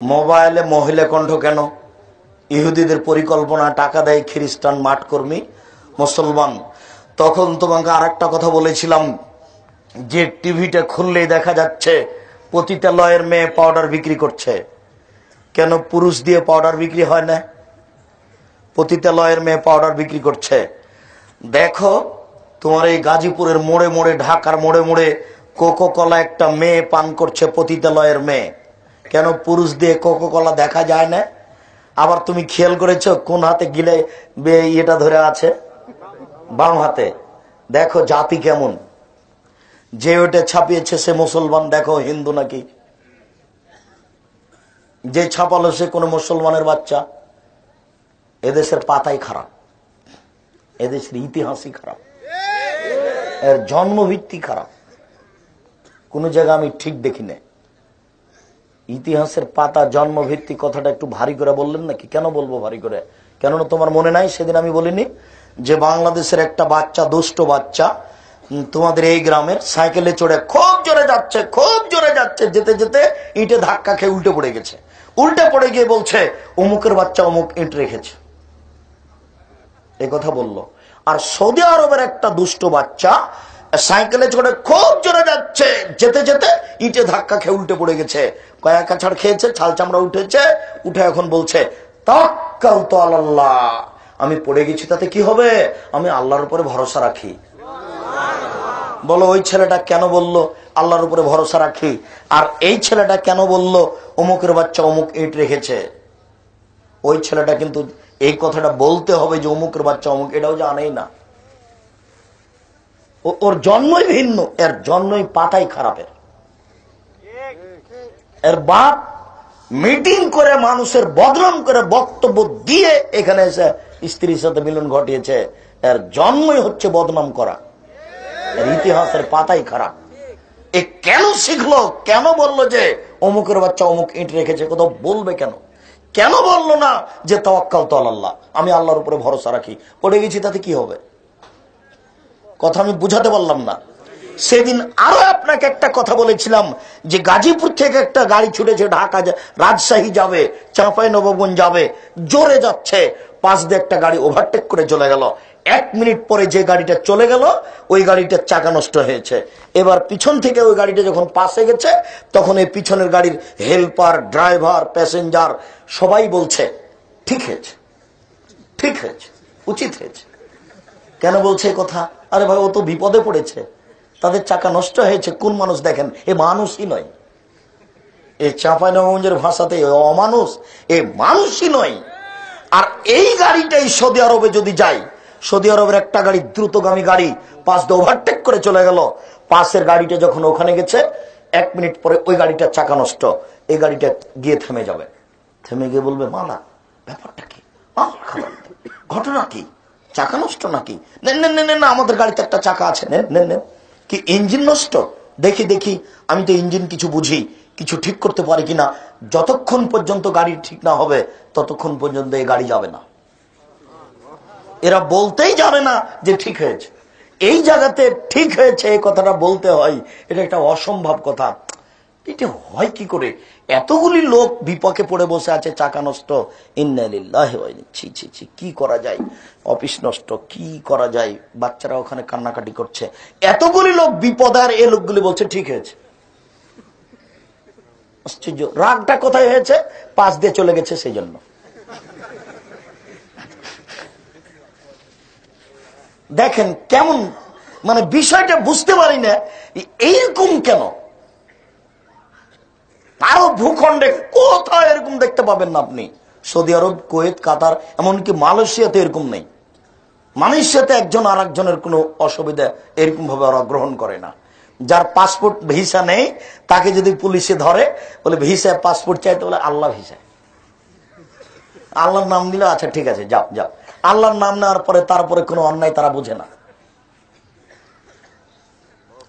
মোবাইলে মহিলা কণ্ঠ কেন? ইহুদিদের পরিকল্পনা, টাকা দেয় খ্রিস্টান মাঠকর্মী মুসলমান। তখন তোমাকে আরেকটা কথা বলেছিলাম যে টিভিটা খুললেই দেখা যাচ্ছে পতিতালয়ের মেয়ে পাউডার বিক্রি করছে। কেন পুরুষ দিয়ে পাউডার বিক্রি হয় না? পতিতালয়ের মেয়ে পাউডার বিক্রি করছে। দেখো তোমার এই গাজীপুরের মোড়ে মোড়ে, ঢাকার মোড়ে মোড়ে কোকো কলা একটা মেয়ে পান করছে, পতিতালয়ের মেয়ে। কেন পুরুষ দিয়ে কোকো কলা দেখা যায় না? আবার তুমি খেয়াল করেছো কোন হাতে গিলে এটা ধরে আছে? বাম হাতে। দেখো জাতি কেমন, যে ওটা ছাপিয়েছে সে মুসলমান, দেখো হিন্দু নাকি। যে ছাপালো সে কোন মুসলমানের বাচ্চা। এদেশের পাতাই খারাপ, এদেশের ইতিহাসই খারাপ, এর জন্মভিত্তি খারাপ। কোন জায়গা আমি ঠিক দেখি না। ইতিহাসের পাতা জন্মভিত্তি কথাটা একটু ভারী করে বললেন নাকি? কেন বলবো ভারী করে? কেননা তোমার মনে নাই সেদিন আমি বলিনি যে বাংলাদেশের একটা বাচ্চা, দুষ্ট বাচ্চা, তোমাদের এই গ্রামের সাইকেলে চড়ে খুব জোরে যাচ্ছে, খুব জোরে যাচ্ছে, যেতে যেতে ইটে ধাক্কা খেয়ে উল্টে পড়ে গেছে। উল্টে পড়ে গিয়ে বলছে অমুকের বাচ্চা অমুক ইট রেখেছে, এই কথা বললো। আর সৌদি আরবের একটা দুষ্ট বাচ্চা সাইকেলে চড়ে খুব জোরে যাচ্ছে, যেতে যেতে ইটে ধাক্কা খেয়ে উল্টে পড়ে গেছে। কয়েক কাছাড় খেয়েছে, ছাল চামড়া উঠেছে, উঠে এখন বলছে তাওয়াক্কালতু আলাল্লাহ, আমি পড়ে গেছি তাতে কি হবে, আমি আল্লাহর উপরে ভরসা রাখি। বলো ওই ছেলেটা কেন বললো আল্লাহর উপরে ভরসা রাখি, আর এই ছেলেটা কেন বললো অমুকের বাচ্চা অমুক ইট রেখেছে? ওই ছেলেটা কিন্তু এই কথাটা বলতে হবে যে অমুকের বাচ্চা অমুক, এটাও জানেই না। ওর জন্মই ভিন্ন, এর জন্মই পাতাই খারাপের। এর বাপ মিটিং করে মানুষের বদনাম করে বক্তব্য দিয়ে এখানে এসে স্ত্রীর সাথে মিলন ঘটিয়েছে। এর জন্মই হচ্ছে বদনাম করা, এর ইতিহাসের পাতাই খারাপ। এ কেন শিখলো, কেন বললো যে অমুকের বাচ্চা অমুক ইট রেখেছে? কোথাও বলবে কেন? কেন বললো না যে তাওয়াক্কালতু আলাল্লাহ, আমি আল্লাহর উপরে ভরসা রাখি, পড়ে গেছি তাতে কি হবে? কথা আমি বুঝাতে পারলাম না। সেদিন আরো আপনাকে একটা কথা বলেছিলাম যে গাজীপুর থেকে একটা গাড়ি ছুটেছে, ঢাকা রাজশাহী যাবে, চাঁপাইনবাবগঞ্জ যাবে, জোরে যাচ্ছে, পাশ দিয়ে একটা গাড়ি ওভারটেক করে চলে গেল। 1 মিনিট পরে যে গাড়িটা চলে গেল ওই গাড়িটার চাকা নষ্ট হয়েছে। এবার পিছন থেকে ওই গাড়িটা যখন পাশে গেছে তখন এই পিছনের গাড়ির হেল্পার, ড্রাইভার, প্যাসেঞ্জার সবাই বলছে ঠিক হয়েছে, ঠিক হয়েছে, উচিত হয়েছে। কেন বলছে কথা? আরে ভাই, ও তো বিপদে পড়েছে, তাদের চাকা নষ্ট হয়েছে। কোন মানুষ দেখেন, এ মানুষই নয়। এই চাঁপাইনবাবগঞ্জের ভাষাতে অমানুষ, এ মানুষই নয়। আর এই গাড়িটাই সৌদি আরবে যদি যায়, সৌদি আরবের একটা গাড়ি, দ্রুতগামী গাড়ি, পাশ দিয়ে ওভারটেক করে চলে গেল। পাশের গাড়িটা যখন ওখানে গেছে 1 মিনিট পরে ওই গাড়িটার চাকা নষ্ট। এই গাড়িটা গিয়ে থেমে যাবে, থেমে গিয়ে বলবে মালা ব্যাপারটা কি, ঘটনা কি, চাকা নষ্ট নাকি? না, আমাদের গাড়িতে একটা চাকা আছে, নেন। কি ইঞ্জিন নষ্ট? দেখি দেখি, আমি তো ইঞ্জিন কিছু বুঝি, কিছু ঠিক করতে পারি কিনা। যতক্ষণ পর্যন্ত গাড়ি ঠিক না হবে ততক্ষণ পর্যন্ত এই গাড়ি যাবে না। এরা বলতেই যাবে না যে ঠিক হয়েছে। এই জায়গাতে ঠিক হয়েছে এই কথাটা বলতে হয়, এটা একটা অসম্ভব কথা। এটা হয় কি করে? এতগুলি লোক বিপক্ষে পড়ে বসে আছে, চাকা নষ্ট, ইন্না লিল্লাহি ওয়া ইন্না ইলাইহি রাজিউন। ছি, কি করা যায়? অফিস নষ্ট, কি করা যায়? বাচ্চারা ওখানে কান্নাকাটি করছে, এতগুলি লোক বিপদ, আর এই লোকগুলি বলছে ঠিক হয়েছে। আশ্চর্য। রাগটা কোথায় হয়েছে? পাশ দিয়ে চলে গেছে সেই জন্য। দেখেন কেমন, মানে বিষয়টা বুঝতে পারি না এইরকম কেন। আরো ভূখণ্ডে কোথাও এরকম দেখতে পাবেন না আপনি। সৌদি আরব, কুয়েত, কাতার, এমনকি মালয়েশিয়াতে এরকম নেই। মালয়েশিয়াতে একজন আর একজনের কোনো অসুবিধা এরকম ভাবে ওরা গ্রহণ করে না। যার পাসপোর্ট ভিসা নেই তাকে যদি পুলিশে ধরে, বলে ভিসা পাসপোর্ট চাইতে, বলে আল্লাহ ভিসা, আল্লাহর নাম দিলে আচ্ছা ঠিক আছে যাও যাও। আল্লাহর নাম নেওয়ার পরে তারপরে কোনো অন্যায় তারা বোঝে না।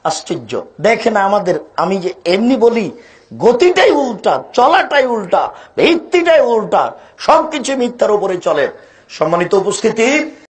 আশ্চর্য। দেখেন আমাদের, আমি যে এমনি বলি, গতিটাই উল্টা, চলাটাই উল্টা, ভিত্তিটাই উল্টা, সবকিছু মিথ্যার উপরে চলে। সম্মানিত উপস্থিতি,